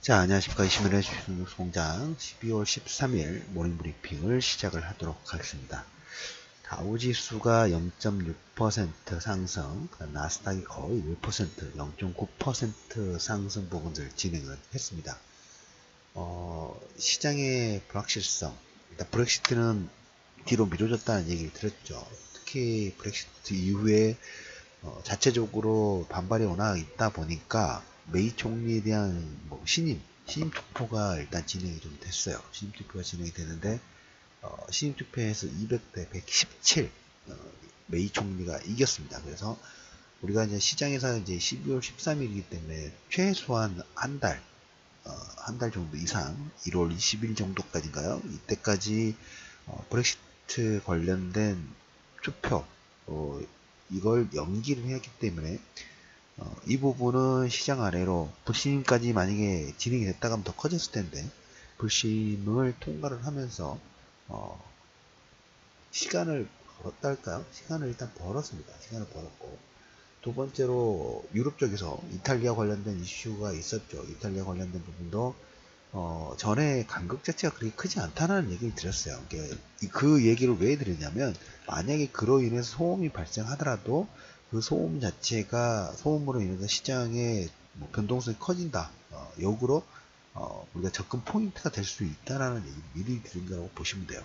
자, 안녕하십니까. 이시민의 주식공장 12월 13일 모닝 브리핑을 시작을 하도록 하겠습니다. 다우지수가 0.6% 상승, 나스닥이 거의 1%, 0.9% 상승 부분들 진행을 했습니다. 시장의 불확실성, 일단 브렉시트는 뒤로 미뤄졌다는 얘기를 들었죠. 특히 브렉시트 이후에 자체적으로 반발이 워낙 있다 보니까 메이 총리에 대한 신임 투표가 일단 진행이 좀 됐어요. 신임 투표가 진행이 되는데 신임 투표에서 200대 117 메이 총리가 이겼습니다. 그래서 우리가 이제 시장에서 이제 12월 13일이기 때문에 최소한 한 달 정도 이상 1월 20일 정도까지인가요? 이때까지 브렉시트 관련된 투표 이걸 연기를 했기 때문에 이 부분은 시장 아래로 불신임까지 만약에 진행이 됐다가 하면 더 커졌을 텐데 불신임을 통과를 하면서 시간을 벌었다 할까요? 시간을 일단 벌었습니다. 시간을 벌었고 두 번째로 유럽 쪽에서 이탈리아 관련된 이슈가 있었죠. 이탈리아 관련된 부분도 전에 간극 자체가 그렇게 크지 않다는 얘기를 드렸어요. 그 얘기를 왜 드리냐면 만약에 그로 인해서 소음이 발생하더라도 그 소음 자체가 소음으로 인해서 시장의 변동성이 커진다. 역으로 우리가 접근 포인트가 될 수 있다라는 얘기 미리 드린 거라고 보시면 돼요.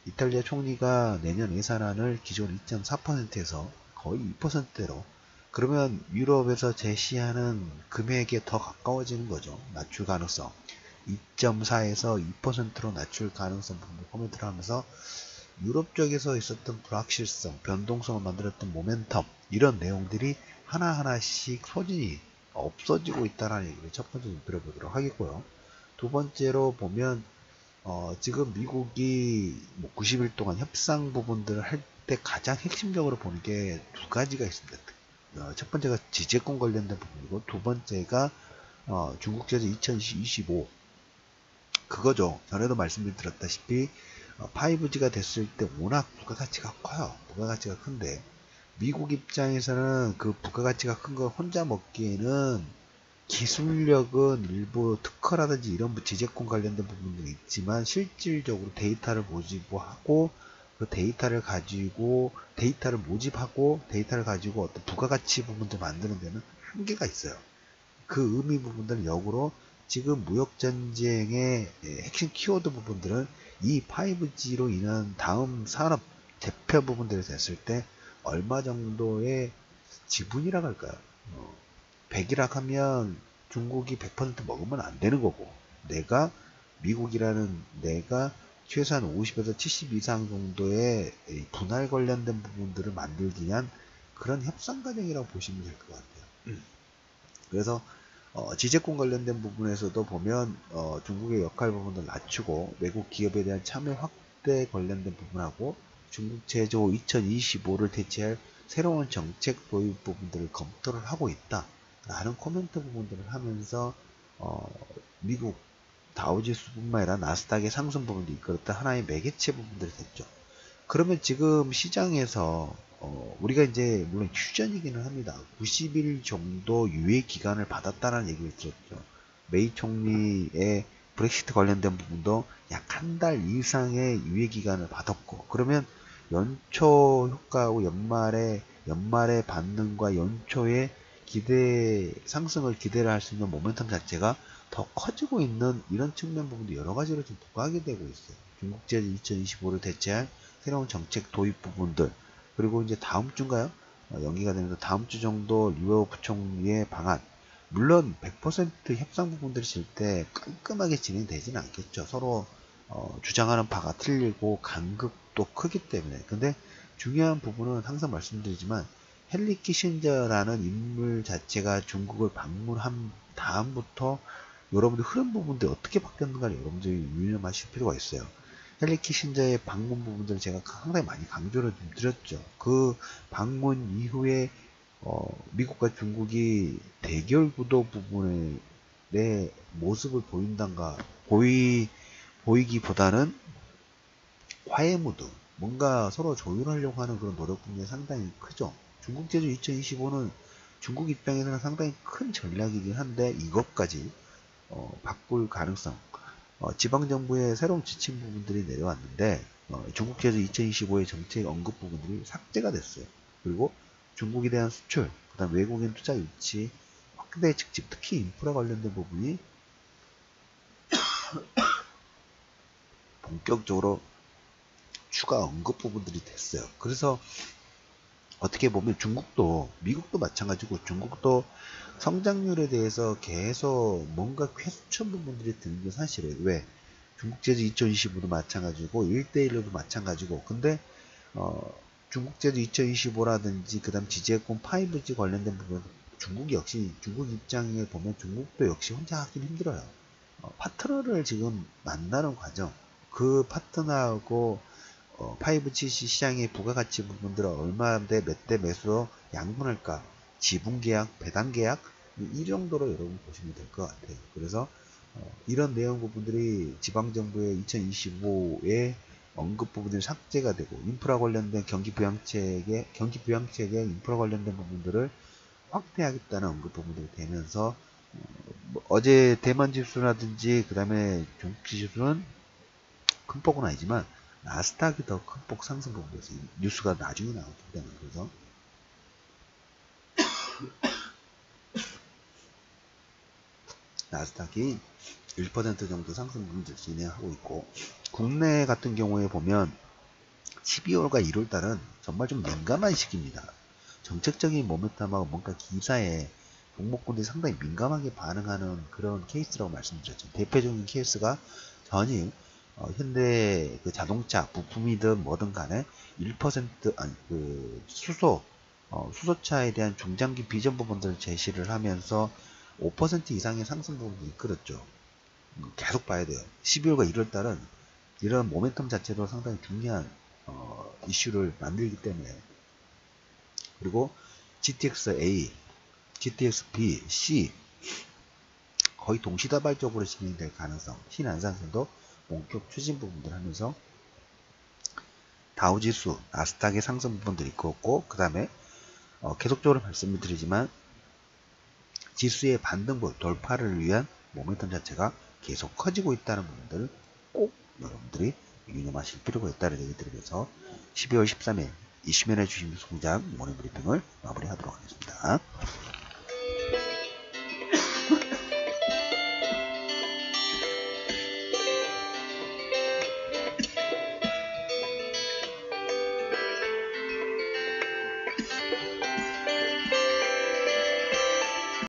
이탈리아 총리가 내년 예산안을 기존 2.4%에서 거의 2%대로 그러면 유럽에서 제시하는 금액에 더 가까워지는 거죠. 낮출 가능성. 2.4에서 2%로 낮출 가능성 부분을 코멘트를 하면서 유럽 쪽에서 있었던 불확실성, 변동성을 만들었던 모멘텀 이런 내용들이 하나하나씩 소진이 없어지고 있다는 얘기를 첫 번째로 들어보도록 하겠고요. 두 번째로 보면 지금 미국이 90일 동안 협상 부분들을 할 때 가장 핵심적으로 보는 게 두 가지가 있습니다. 첫 번째가 지재권 관련된 부분이고 두 번째가 중국제재 2025 그거죠. 전에도 말씀드렸다시피 5G가 됐을 때 워낙 부가가치가 커요. 부가가치가 큰데 미국 입장에서는 그 부가가치가 큰 걸 혼자 먹기에는 기술력은 일부 특허라든지 이런 지재권 관련된 부분도 있지만 실질적으로 데이터를 모집하고 그 데이터를 모집하고 데이터를 가지고 어떤 부가가치 부분들 만드는 데는 한계가 있어요. 그 의미 부분들은 역으로 지금 무역전쟁의 핵심 키워드 부분들은 이 5G로 인한 다음 산업 대표 부분들에 됐을 때 얼마 정도의 지분이라고 할까요? 100이라 하면 중국이 100% 먹으면 안 되는 거고 내가 최소한 50에서 70 이상 정도의 분할 관련된 부분들을 만들기 위한 그런 협상 과정이라고 보시면 될 것 같아요. 그래서 지재권 관련된 부분에서도 보면 중국의 역할 부분을 낮추고 외국 기업에 대한 참여 확대 관련된 부분하고 중국 제조 2025를 대체할 새로운 정책 도입 부분들을 검토를 하고 있다 라는 코멘트 부분들을 하면서 미국 다우지수뿐만 아니라 나스닥의 상승 부분도 이끌었다 하나의 매개체 부분들이 됐죠. 그러면 지금 시장에서 우리가 이제 물론 휴전이기는 합니다. 90일 정도 유예 기간을 받았다는 얘기를 들었죠. 메이 총리의 브렉시트 관련된 부분도 약 한 달 이상의 유예 기간을 받았고 그러면 연초 효과하고 연말의 반등과 연초의 기대 상승을 기대를 할 수 있는 모멘텀 자체가 더 커지고 있는 이런 측면 부분도 여러 가지로 좀 부각이 되고 있어요. 중국 제재 2025를 대체할 새로운 정책 도입 부분들 그리고 이제 다음 주인가요? 연기가 되면서 다음 주 정도 류호 부총리의 방안 물론 100% 협상 부분들이 있을 때 깔끔하게 진행되지는 않겠죠. 서로 주장하는 바가 틀리고 간극도 크기 때문에 근데 중요한 부분은 항상 말씀드리지만 헨리 키신저라는 인물 자체가 중국을 방문한 다음부터 여러분들 흐름 부분들이 어떻게 바뀌었는가를 여러분들이 유념하실 필요가 있어요. 헨리 키신저의 방문 부분들을 제가 상당히 많이 강조를 좀 드렸죠. 그 방문 이후에 미국과 중국이 대결 구도 부분의 모습을 보이기보다는 화해 무드, 뭔가 서로 조율하려고 하는 그런 노력 부분이 상당히 크죠. 중국 제조 2025는 중국 입장에서는 상당히 큰 전략이긴 한데 이것까지 바꿀 가능성, 지방정부의 새로운 지침 부분들이 내려왔는데 중국 제조 2025의 정책 언급 부분들이 삭제가 됐어요. 그리고 중국에 대한 수출, 그다음 외국인 투자 유치, 확대 측집, 특히 인프라 관련된 부분이 본격적으로 추가 언급 부분들이 됐어요. 그래서 어떻게 보면 중국도, 미국도 마찬가지고 중국도 성장률에 대해서 계속 뭔가 퀘스천 부분들이 드는 게 사실이에요. 왜? 중국 제조 2025도 마찬가지고 1대1로도 마찬가지고 근데 중국 제조 2025라든지 그 다음 지제권 5G 관련된 부분 중국 역시 중국 입장에 보면 중국도 역시 혼자 하긴 힘들어요. 파트너를 지금 만나는 과정 그 파트너하고 5G 시장의 부가가치 부분들을 얼마 대 몇 대 몇으로 양분할까 지분계약 배당계약 이 정도로 여러분 보시면 될 것 같아요. 그래서 이런 내용 부분들이 지방정부의 2025에 언급 부분들이 삭제가 되고 인프라 관련된 경기부양책의 인프라 관련된 부분들을 확대하겠다는 언급 부분들이 되면서 어제 대만 지수라든지 그 다음에 중국 지수는 큰 폭은 아니지만 나스닥이 더 큰 폭 상승 부분에서 뉴스가 나중에 나오기 때문에 그래서 나스닥이 1% 정도 상승 부분을 진행하고 있고 국내 같은 경우에 보면 12월과 1월달은 정말 좀 민감한 시기입니다. 정책적인 모멘텀하고 뭔가 기사에 종목군들이 상당히 민감하게 반응하는 그런 케이스라고 말씀드렸죠. 대표적인 케이스가 전일 현대 그 자동차 부품이든 뭐든 간에 1% 아니 그 수소차에 대한 중장기 비전 부분들을 제시를 하면서 5% 이상의 상승 부분을 이끌었죠. 계속 봐야 돼요. 12월과 1월 달은 이런 모멘텀 자체도 상당히 중요한 이슈를 만들기 때문에 그리고 GTX A, GTX B, C 거의 동시다발적으로 진행될 가능성 신안산선도 본격 추진 부분들 하면서 다우지수, 나스닥의 상승 부분들이 있고 그 다음에 계속적으로 말씀을 드리지만 지수의 반등부 돌파를 위한 모멘텀 자체가 계속 커지고 있다는 부분들을 꼭 여러분들이 유념하실 필요가 있다는 얘기 드리면서 12월 13일 이슈면의 주식 공장 모닝 브리핑을 마무리하도록 하겠습니다.